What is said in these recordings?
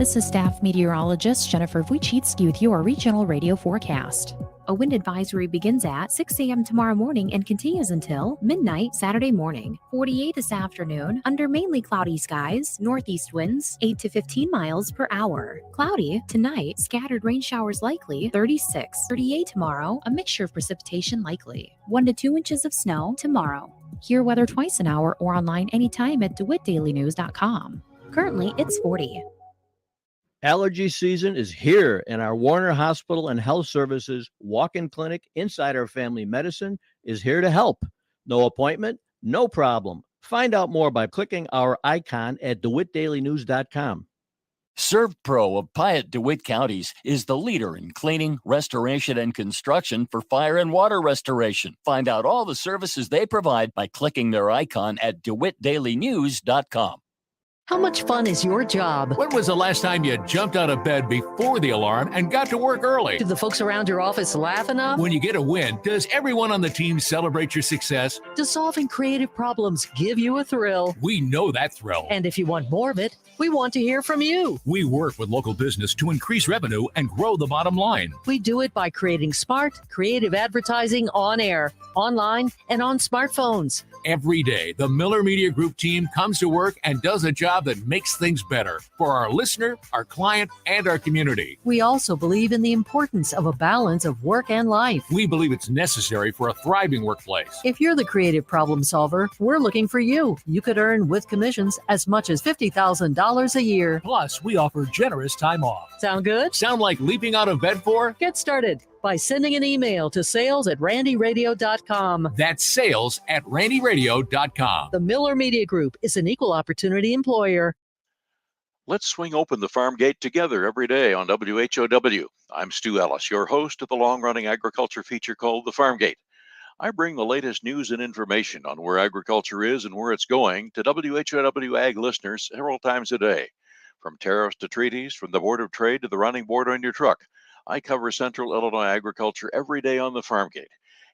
This is staff meteorologist Jennifer Wojcicki with your regional radio forecast. A wind advisory begins at 6 a.m. tomorrow morning and continues until midnight Saturday morning. 48 this afternoon, under mainly cloudy skies, northeast winds 8 to 15 miles per hour. Cloudy tonight, scattered rain showers likely 36. 38 tomorrow, a mixture of precipitation likely. 1 to 2 inches of snow tomorrow. Hear weather twice an hour or online anytime at DeWittDailyNews.com. Currently, it's 40. Allergy season is here, and our Warner Hospital and Health Services walk-in clinic inside our family medicine is here to help. No appointment, no problem. Find out more by clicking our icon at DeWittDailyNews.com. ServPro of Piatt DeWitt counties is the leader in cleaning, restoration, and construction for fire and water restoration. Find out all the services they provide by clicking their icon at DeWittDailyNews.com. How much fun is your job? When was the last time you jumped out of bed before the alarm and got to work early? Do the folks around your office laugh enough? When you get a win, does everyone on the team celebrate your success? Does solving creative problems give you a thrill? We know that thrill. And if you want more of it, we want to hear from you. We work with local business to increase revenue and grow the bottom line. We do it by creating smart, creative advertising on air, online, and on smartphones. Every day, the Miller Media Group team comes to work and does a job that makes things better for our listener, our client, and our community. We also believe in the importance of a balance of work and life. We believe it's necessary for a thriving workplace. If you're the creative problem solver, we're looking for you. You could earn with commissions as much as $50,000 a year. Plus, we offer generous time off. Sound good? Sound like leaping out of bed for? Get started by sending an email to sales@randyradio.com. That's sales@randyradio.com. The Miller Media Group is an equal opportunity employer. Let's swing open the farm gate together every day on WHOW. I'm Stu Ellis, your host of the long-running agriculture feature called The Farm Gate. I bring the latest news and information on where agriculture is and where it's going to WHOW Ag listeners several times a day. From tariffs to treaties, from the Board of Trade to the running board on your truck, I cover Central Illinois agriculture every day on the Farm Gate.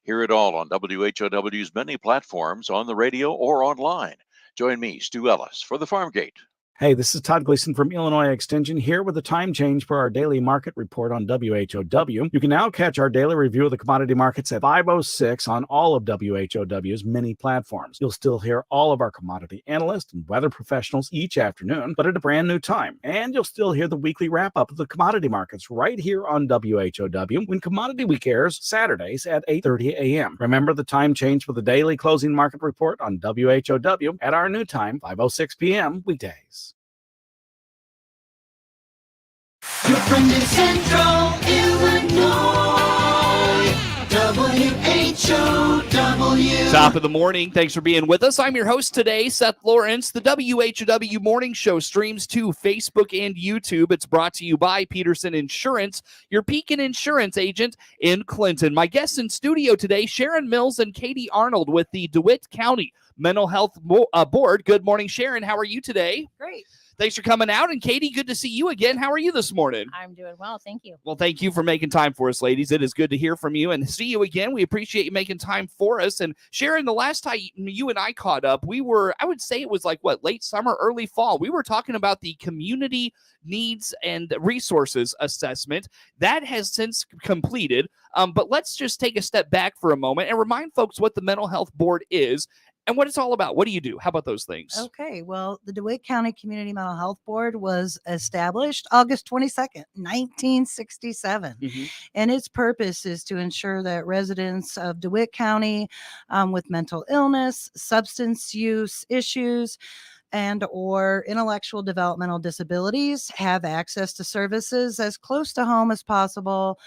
Hear it all on WHOW's many platforms on the radio or online. Join me, Stu Ellis, for the Farm Gate. Hey, this is Todd Gleason from Illinois Extension here with a time change for our daily market report on WHOW. You can now catch our daily review of the commodity markets at 5:06 on all of WHOW's many platforms. You'll still hear all of our commodity analysts and weather professionals each afternoon, but at a brand new time. And you'll still hear the weekly wrap-up of the commodity markets right here on WHOW when Commodity Week airs Saturdays at 8:30 a.m. Remember the time change for the daily closing market report on WHOW at our new time, 5:06 p.m. weekdays. Your friend in Central Illinois, WHOW. Top of the morning. Thanks for being with us. I'm your host today, Seth Lawrence. The WHOW Morning Show streams to Facebook and YouTube. It's brought to you by Peterson Insurance, your Pekin Insurance agent in Clinton. My guests in studio today, Sharon Mills and Katie Arnold with the DeWitt County Mental Health Board. Good morning, Sharon. How are you today? Great. Thanks for coming out. And Katie, good to see you again. How are you this morning? I'm doing well. Thank you. Well, thank you for making time for us, ladies. It is good to hear from you and see you again. We appreciate you making time for us. And Sharon, the last time you and I caught up, I would say it was like, late summer, early fall. We were talking about the community needs and resources assessment. That has since completed. But let's just take a step back for a moment and remind folks what the Mental Health Board is and what it's all about. What do you do? How about those things? Okay. Well, the DeWitt County Community Mental Health Board was established August 22nd, 1967. Mm-hmm. And its purpose is to ensure that residents of DeWitt County with mental illness, substance use issues, and or intellectual developmental disabilities have access to services as close to home as possible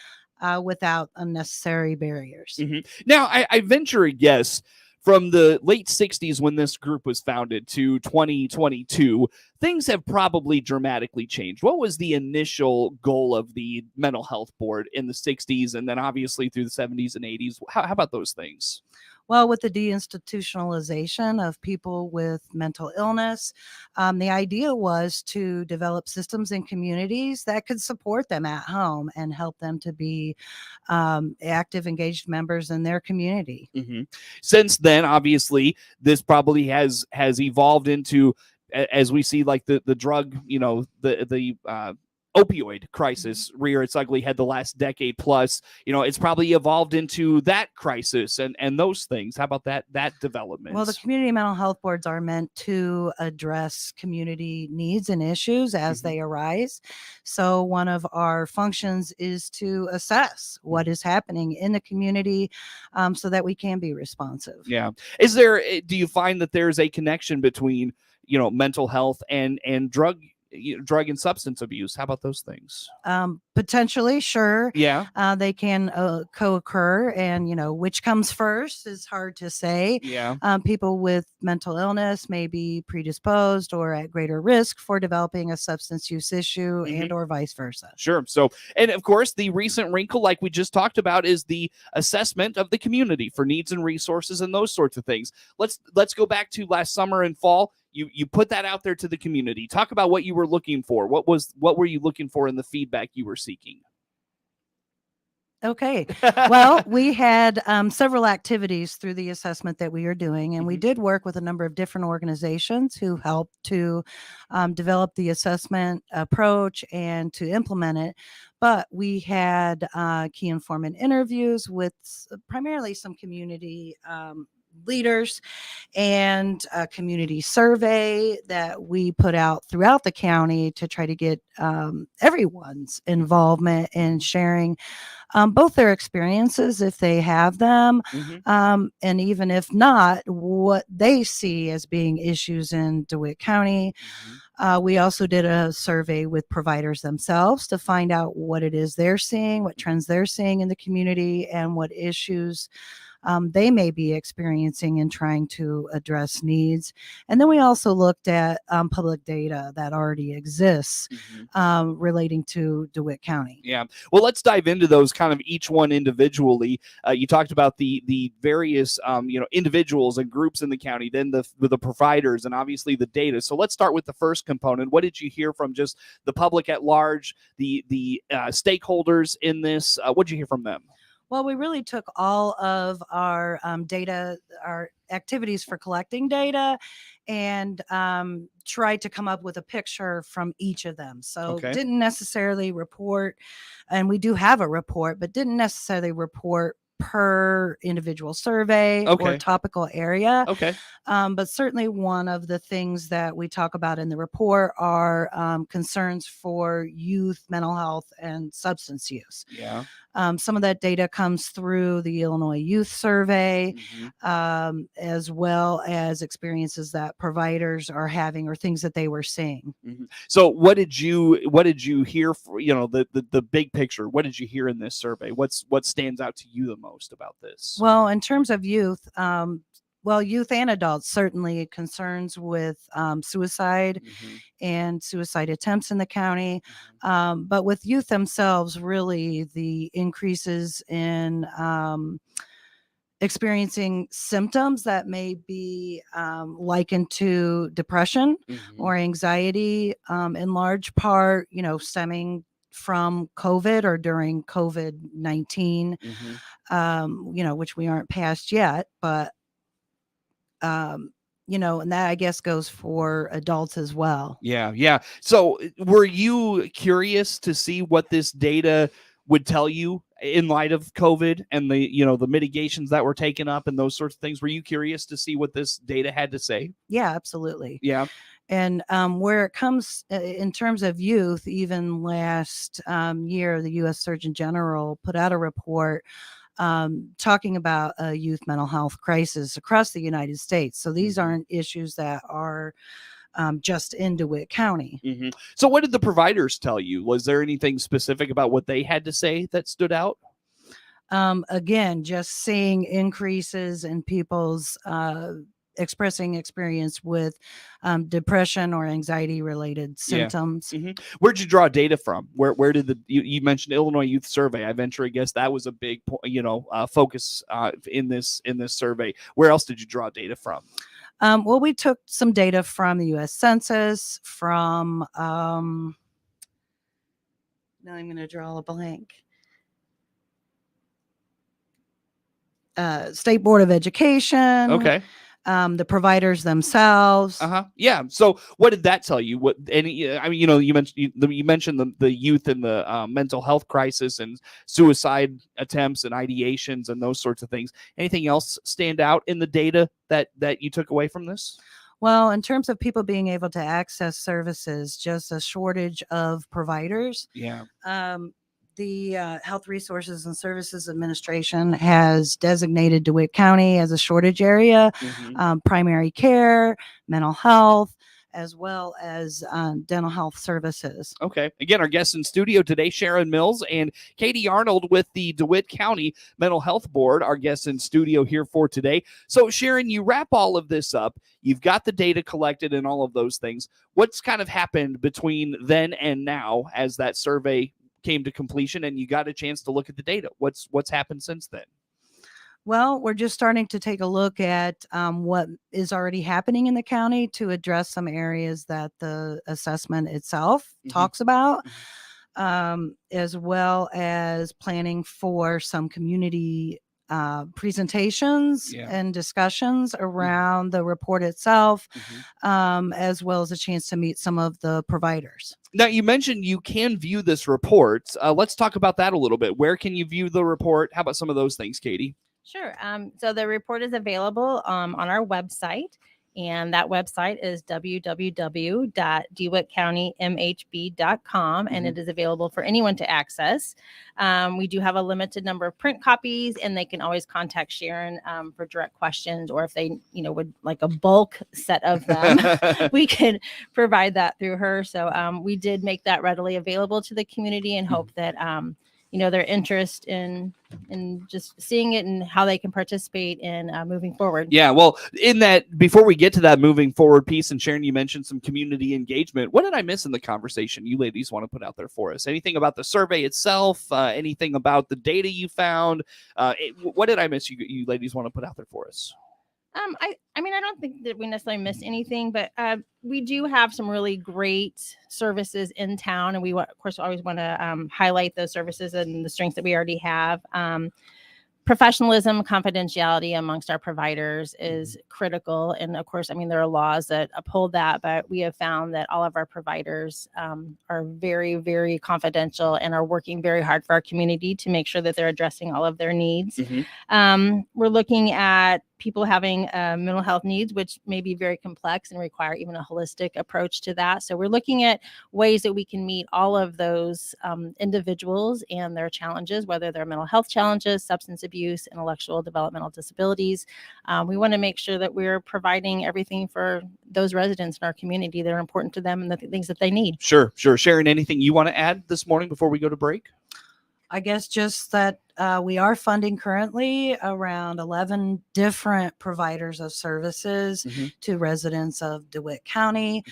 without unnecessary barriers. Mm-hmm. Now, I venture a guess, from the late 60s when this group was founded to 2022, things have probably dramatically changed. What was the initial goal of the Mental Health Board in the 60s and then obviously through the 70s and 80s? How about those things? Well, with the deinstitutionalization of people with mental illness, the idea was to develop systems and communities that could support them at home and help them to be active, engaged members in their community. Mm-hmm. Since then, obviously, this probably has evolved into as we see like the drug, the opioid crisis rear its ugly head the last decade plus, it's probably evolved into that crisis and those things. How about that development? Well, the community mental health boards are meant to address community needs and issues as they arise. So one of our functions is to assess what is happening in the community, so that we can be responsive. Yeah. Do you find that there's a connection between, mental health and drug and substance abuse? How about those things? Potentially, sure. Yeah. They can co-occur, and which comes first is hard to say. Yeah. People with mental illness may be predisposed or at greater risk for developing a substance use issue, and or vice versa. Sure. So, and of course, the recent wrinkle, like we just talked about, is the assessment of the community for needs and resources and those sorts of things. Let's go back to last summer and fall. You put that out there to the community. Talk about what you were looking for. What were you looking for in the feedback you were seeking? Okay. Well, we had several activities through the assessment that we are doing, and we did work with a number of different organizations who helped to develop the assessment approach and to implement it. But we had key informant interviews with primarily some community leaders, and a community survey that we put out throughout the county to try to get everyone's involvement in sharing both their experiences, if they have them, and even if not, what they see as being issues in DeWitt County. We also did a survey with providers themselves to find out what it is they're seeing, what trends they're seeing in the community, and what issues they may be experiencing and trying to address needs. And then we also looked at public data that already exists relating to DeWitt County. Yeah. Well, let's dive into those kind of each one individually. You talked about the various individuals and groups in the county, then the providers, and obviously the data. So let's start with the first component. What did you hear from just the public at large, the stakeholders in this? What did you hear from them? Well, we really took all of our data, our activities for collecting data, and tried to come up with a picture from each of them. So didn't necessarily report, and we do have a report, but didn't necessarily report per individual survey or topical area. But certainly one of the things that we talk about in the report are concerns for youth mental health and substance use. Yeah. Some of that data comes through the Illinois Youth Survey, as well as experiences that providers are having or things that they were seeing. So what did you hear for, the big picture? What did you hear in this survey? What stands out to you the most about this? Well, in terms of youth, youth and adults, certainly concerns with suicide and suicide attempts in the county. But with youth themselves, really the increases in experiencing symptoms that may be likened to depression or anxiety, in large part, stemming from COVID or during COVID-19, which we aren't past yet, but and that I guess goes for adults as well. Yeah. So were you curious to see what this data would tell you in light of COVID and the mitigations that were taken up and those sorts of things? Were you curious to see what this data had to say? Yeah, absolutely. Yeah. And where it comes in terms of youth, even last year, the U.S. Surgeon General put out a report talking about a youth mental health crisis across the United States. So these aren't issues that are just in DeWitt County. So what did the providers tell you? Was there anything specific about what they had to say that stood out? Again, just seeing increases in people's expressing experience with depression or anxiety related symptoms. Where'd you draw data from? Where did you mentioned Illinois Youth Survey? I venture a guess that was a big focus in this survey. Where else did you draw data from? Well, we took some data from the U.S. Census, from now I'm going to draw a blank. State Board of Education. the providers themselves. Yeah. So what did that tell you? What any? I mean, you mentioned the youth and the mental health crisis and suicide attempts and ideations and those sorts of things. Anything else stand out in the data that you took away from this? Well, in terms of people being able to access services, just a shortage of providers. Yeah. The Health Resources and Services Administration has designated DeWitt County as a shortage area, primary care, mental health, as well as dental health services. Okay. Again, our guests in studio today, Sharon Mills and Katie Arnold with the DeWitt County Mental Health Board, our guests in studio here for today. So, Sharon, you wrap all of this up. You've got the data collected and all of those things. What's kind of happened between then and now as that survey came to completion and you got a chance to look at the data? What's happened since then? Well, we're just starting to take a look at what is already happening in the county to address some areas that the assessment itself talks about, as well as planning for some community presentations and discussions around the report itself, as well as a chance to meet some of the providers. Now, you mentioned you can view this report. Let's talk about that a little bit. Where can you view the report? How about some of those things, Katie? Sure. So the report is available on our website, and that website is www.dewittcountymhb.com, and it is available for anyone to access. We do have a limited number of print copies, and they can always contact Sharon for direct questions, or if they, would like a bulk set of them, we can provide that through her. So we did make that readily available to the community and hope that their interest in just seeing it and how they can participate in moving forward. Yeah, well, in that, before we get to that moving forward piece, and Sharon, you mentioned some community engagement. What did I miss in the conversation you ladies want to put out there for us? Anything about the survey itself? Anything about the data you found? What did I miss you ladies want to put out there for us? I don't think that we necessarily missed anything, but we do have some really great services in town, and we of course always want to highlight those services and the strengths that we already have. Professionalism, confidentiality amongst our providers is critical, and of course, there are laws that uphold that, but we have found that all of our providers are very, very confidential and are working very hard for our community to make sure that they're addressing all of their needs. We're looking at people having mental health needs, which may be very complex and require even a holistic approach to that. So we're looking at ways that we can meet all of those individuals and their challenges, whether they're mental health challenges, substance abuse, intellectual developmental disabilities. We want to make sure that we're providing everything for those residents in our community that are important to them and the things that they need. Sure. Sharon, anything you want to add this morning before we go to break? I guess just that we are funding currently around 11 different providers of services to residents of DeWitt County,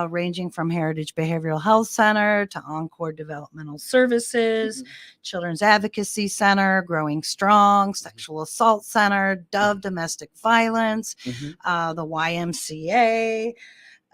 ranging from Heritage Behavioral Health Center to Encore Developmental Services, Children's Advocacy Center, Growing Strong, Sexual Assault Center, Dove Domestic Violence, the YMCA,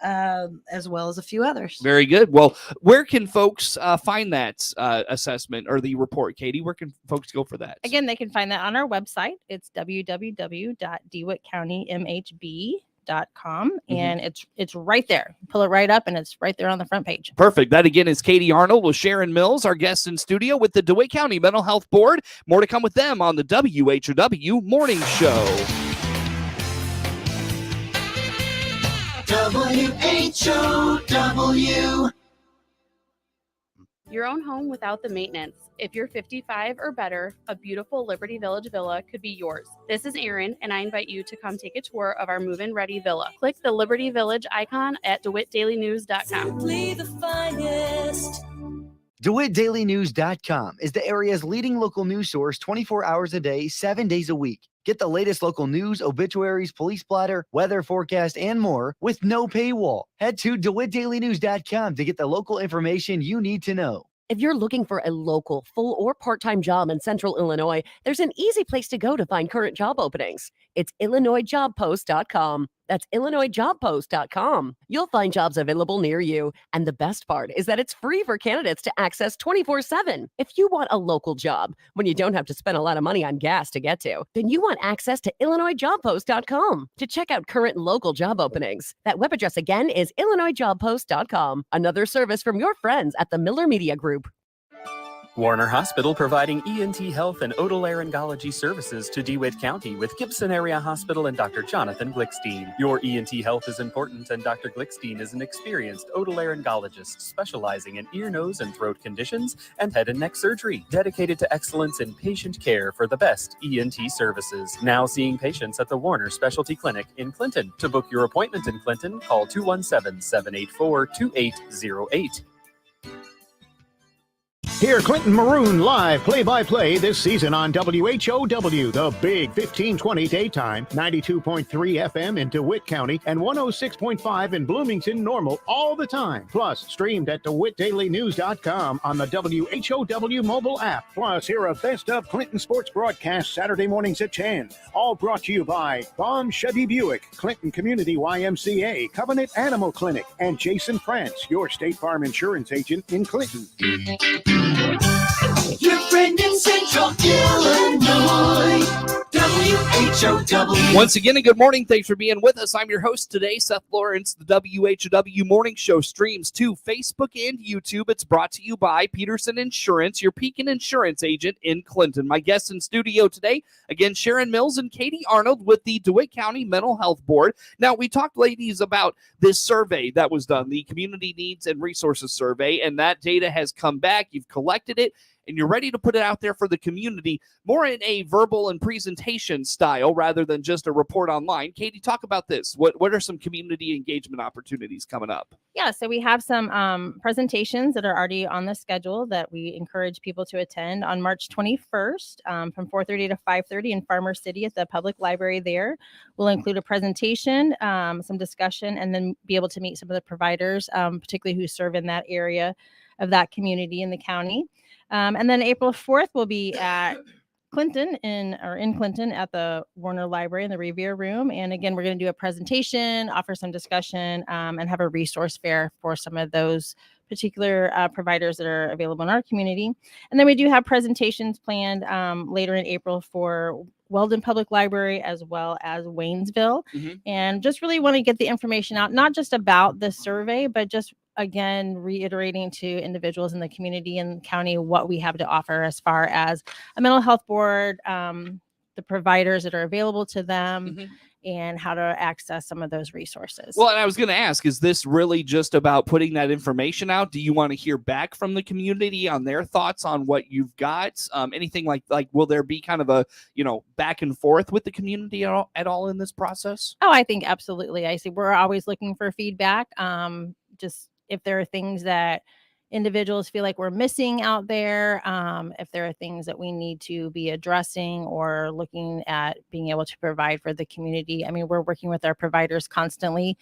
as well as a few others. Very good. Well, where can folks find that assessment or the report, Katie? Where can folks go for that? Again, they can find that on our website. It's www.dewittcountymhb.com, and it's right there. Pull it right up, and it's right there on the front page. Perfect. That again is Katie Arnold with Sharon Mills, our guest in studio with the DeWitt County Mental Health Board. More to come with them on the WHOW Morning Show. WHOW. Your own home without the maintenance. If you're 55 or better, a beautiful Liberty Village villa could be yours. This is Erin, and I invite you to come take a tour of our move-in ready villa. Click the Liberty Village icon at DeWittDailyNews.com. Simply the finest. DeWittDailyNews.com is the area's leading local news source 24 hours a day, 7 days a week. Get the latest local news, obituaries, police blotter, weather forecast, and more with no paywall. Head to DeWittDailyNews.com to get the local information you need to know. If you're looking for a local, full, or part-time job in Central Illinois, there's an easy place to go to find current job openings. It's IllinoisJobPost.com. That's IllinoisJobPost.com. You'll find jobs available near you. And the best part is that it's free for candidates to access 24/7. If you want a local job when you don't have to spend a lot of money on gas to get to, then you want access to IllinoisJobPost.com to check out current local job openings. That web address again is IllinoisJobPost.com. Another service from your friends at the Miller Media Group. Warner Hospital providing ENT health and otolaryngology services to DeWitt County with Gibson Area Hospital and Dr. Jonathan Glickstein. Your ENT health is important, and Dr. Glickstein is an experienced otolaryngologist specializing in ear, nose, and throat conditions and head and neck surgery, dedicated to excellence in patient care for the best ENT services. Now seeing patients at the Warner Specialty Clinic in Clinton. To book your appointment in Clinton, call 217-784-2808. Hear Clinton Maroon live play-by-play this season on WHOW, the big 1520 daytime, 92.3 FM in DeWitt County, and 106.5 in Bloomington Normal all the time. Plus, streamed at DeWittDailyNews.com on the WHOW mobile app. Plus, hear a best of Clinton sports broadcast Saturday mornings at 10. All brought to you by Baum Chevy Buick, Clinton Community YMCA, Covenant Animal Clinic, and Jason France, your State Farm insurance agent in Clinton. Your friend in Central Illinois, WHOW. Once again, a good morning. Thanks for being with us. I'm your host today, Seth Lawrence. The WHOW Morning Show streams to Facebook and YouTube. It's brought to you by Peterson Insurance, your Pekin insurance agent in Clinton. My guests in studio today, again, Sharon Mills and Katie Arnold with the DeWitt County Mental Health Board. Now, we talked, ladies, about this survey that was done, the Community Needs and Resources Survey, and that data has come back. You've collected it, and you're ready to put it out there for the community, more in a verbal and presentation style rather than just a report online. Katie, talk about this. What are some community engagement opportunities coming up? Yeah, so we have some presentations that are already on the schedule that we encourage people to attend on March 21st from 4:30 to 5:30 in Farmer City at the public library there. We'll include a presentation, some discussion, and then be able to meet some of the providers, particularly who serve in that area of that community in the county. And then April 4th, we'll be at Clinton in Clinton at the Warner Library in the Revere Room. And again, we're going to do a presentation, offer some discussion, and have a resource fair for some of those particular providers that are available in our community. And then we do have presentations planned later in April for Weldon Public Library as well as Waynesville. And just really want to get the information out, not just about the survey, but just again, reiterating to individuals in the community and county what we have to offer as far as a mental health board, the providers that are available to them, and how to access some of those resources. Well, and I was going to ask, is this really just about putting that information out? Do you want to hear back from the community on their thoughts on what you've got? Anything like will there be kind of a, back and forth with the community at all in this process? Oh, I think absolutely. I see we're always looking for feedback. Just if there are things that individuals feel like we're missing out there, if there are things that we need to be addressing or looking at being able to provide for the community. I mean, we're working with our providers constantly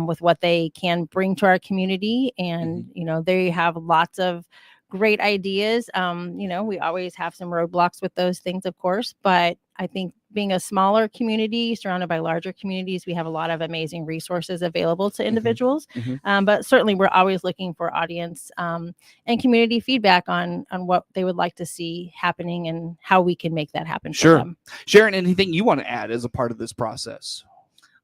with what they can bring to our community. And, they have lots of great ideas. We always have some roadblocks with those things, of course, but I think being a smaller community surrounded by larger communities, we have a lot of amazing resources available to individuals. But certainly we're always looking for audience and community feedback on what they would like to see happening and how we can make that happen for them. Sharon, anything you want to add as a part of this process?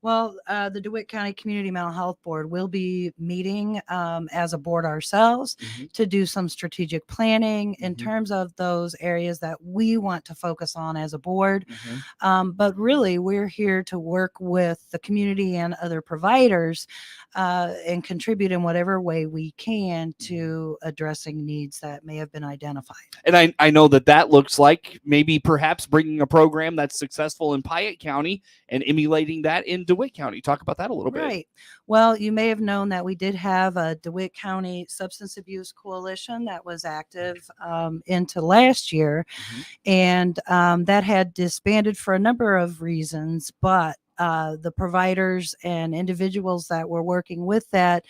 Well, the DeWitt County Community Mental Health Board will be meeting as a board ourselves to do some strategic planning in terms of those areas that we want to focus on as a board. But really, we're here to work with the community and other providers and contribute in whatever way we can to addressing needs that may have been identified. And I know that looks like maybe perhaps bringing a program that's successful in Piatt County and emulating that in DeWitt County. Talk about that a little bit. Right. Well, you may have known that we did have a DeWitt County Substance Abuse Coalition that was active into last year. And that had disbanded for a number of reasons, but the providers and individuals that were working with that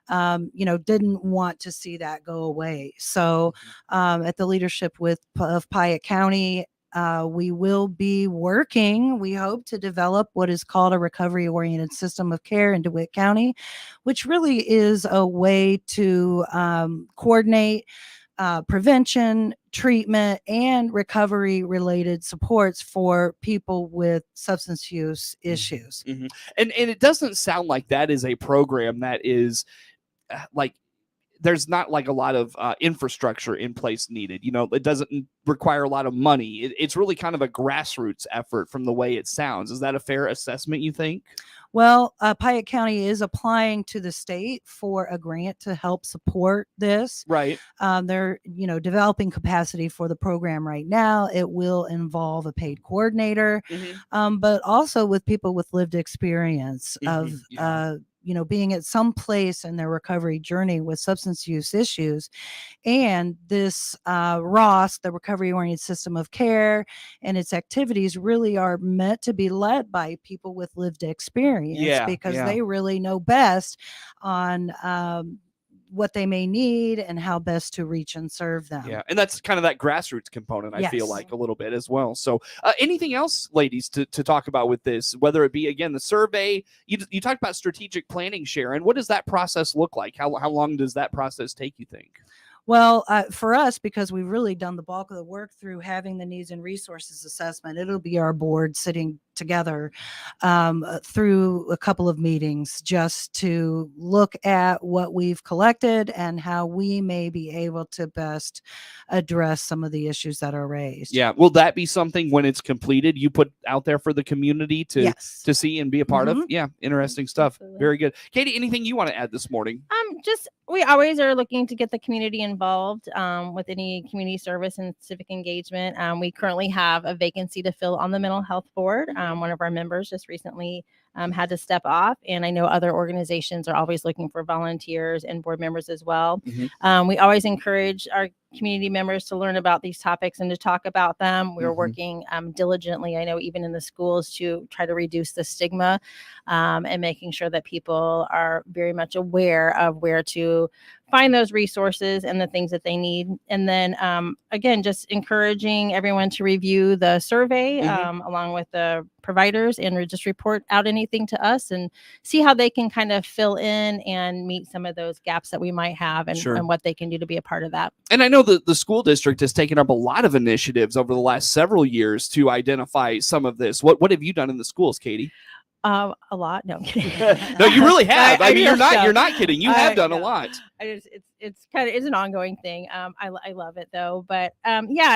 didn't want to see that go away. So at the leadership of Piatt County, We will be working, we hope, to develop what is called a recovery-oriented system of care in DeWitt County, which really is a way to coordinate prevention, treatment, and recovery-related supports for people with substance use issues. Mm-hmm. And it doesn't sound like that is a program that is like, there's not like a lot of infrastructure in place needed. You know, it doesn't require a lot of money. It's really kind of a grassroots effort from the way it sounds. Is that a fair assessment, you think? Well, Piatt County is applying to the state for a grant to help support this. Right. They're, developing capacity for the program right now. It will involve a paid coordinator, but also with people with lived experience of, being at some place in their recovery journey with substance use issues. And this ROS, the Recovery Oriented System of Care, and its activities really are meant to be led by people with lived experience because they really know best on what they may need and how best to reach and serve them. Yeah, and that's kind of that grassroots component, I feel like, a little bit as well. So anything else, ladies, to talk about with this, whether it be, again, the survey, you talked about strategic planning, Sharon. What does that process look like? How long does that process take, you think? Well, for us, because we've really done the bulk of the work through having the needs and resources assessment, it'll be our board sitting together through a couple of meetings just to look at what we've collected and how we may be able to best address some of the issues that are raised. Yeah. Will that be something when it's completed you put out there for the community to see and be a part of? Yeah. Interesting stuff. Absolutely. Very good. Katie, anything you want to add this morning? We always are looking to get the community involved with any community service and civic engagement. We currently have a vacancy to fill on the mental health board. One of our members just recently had to step off, and I know other organizations are always looking for volunteers and board members as well. We always encourage our community members to learn about these topics and to talk about them. We're working diligently, I know, even in the schools, to try to reduce the stigma and making sure that people are very much aware of where to find those resources and the things that they need. And then again, just encouraging everyone to review the survey along with the providers and just report out anything to us and see how they can kind of fill in and meet some of those gaps that we might have and what they can do to be a part of that. And I know that the school district has taken up a lot of initiatives over the last several years to identify some of this. What have you done in the schools, Katie? A lot. No, I'm kidding. No, you really have. I mean, you're not kidding. You have done a lot. It's an ongoing thing. I love it though. But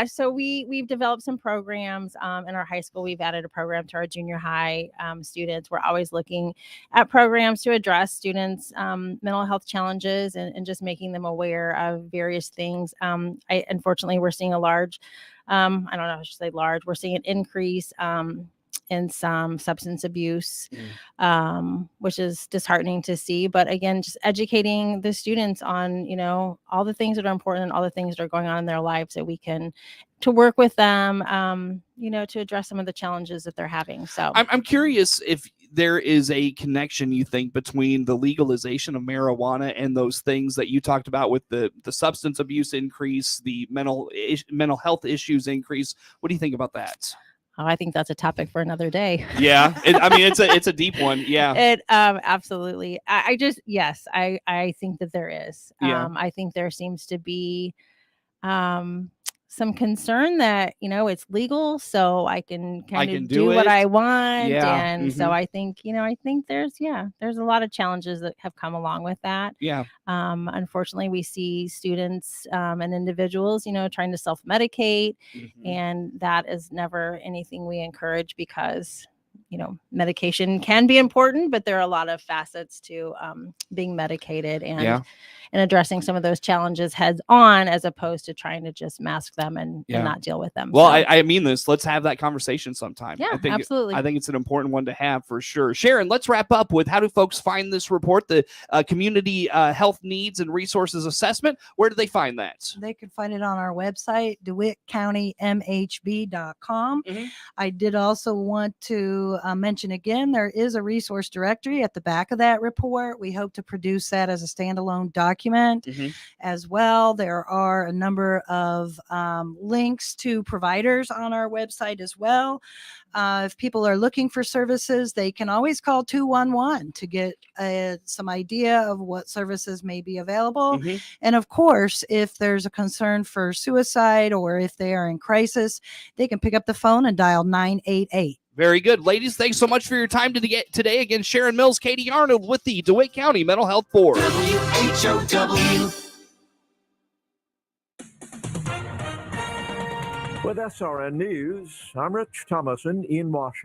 so we've developed some programs in our high school. We've added a program to our junior high students. We're always looking at programs to address students' mental health challenges and just making them aware of various things. Unfortunately, we're seeing a large, I don't know, I should say large. We're seeing an increase in some substance abuse, which is disheartening to see. But again, just educating the students on, all the things that are important and all the things that are going on in their lives that we can to work with them, to address some of the challenges that they're having. So I'm curious if there is a connection, you think, between the legalization of marijuana and those things that you talked about with the substance abuse increase, the mental health issues increase. What do you think about that? Oh, I think that's a topic for another day. Yeah. It's a deep one. Yeah. It absolutely. I think that there is. I think there seems to be some concern that, it's legal, so I can kind of do what I want. Yeah. And so I think, there's a lot of challenges that have come along with that. Yeah. Unfortunately, we see students and individuals, trying to self-medicate, and that is never anything we encourage because medication can be important, but there are a lot of facets to being medicated and addressing some of those challenges heads on, as opposed to trying to just mask them and not deal with them. Well, I mean this. Let's have that conversation sometime. Yeah, absolutely. I think it's an important one to have for sure. Sharon, let's wrap up with how do folks find this report, the Community Health Needs and Resources Assessment? Where do they find that? They can find it on our website, DeWittCountyMHB.com. I did also want to mention again, there is a resource directory at the back of that report. We hope to produce that as a standalone document document as well. There are a number of links to providers on our website as well. If people are looking for services, they can always call 211 to get some idea of what services may be available. And of course, if there's a concern for suicide or if they are in crisis, they can pick up the phone and dial 988. Very good. Ladies, thanks so much for your time today. Again, Sharon Mills, Katie Arnold with the DeWitt County Mental Health Board. WHOW. With SRN News, I'm Rich Thomason in Washington.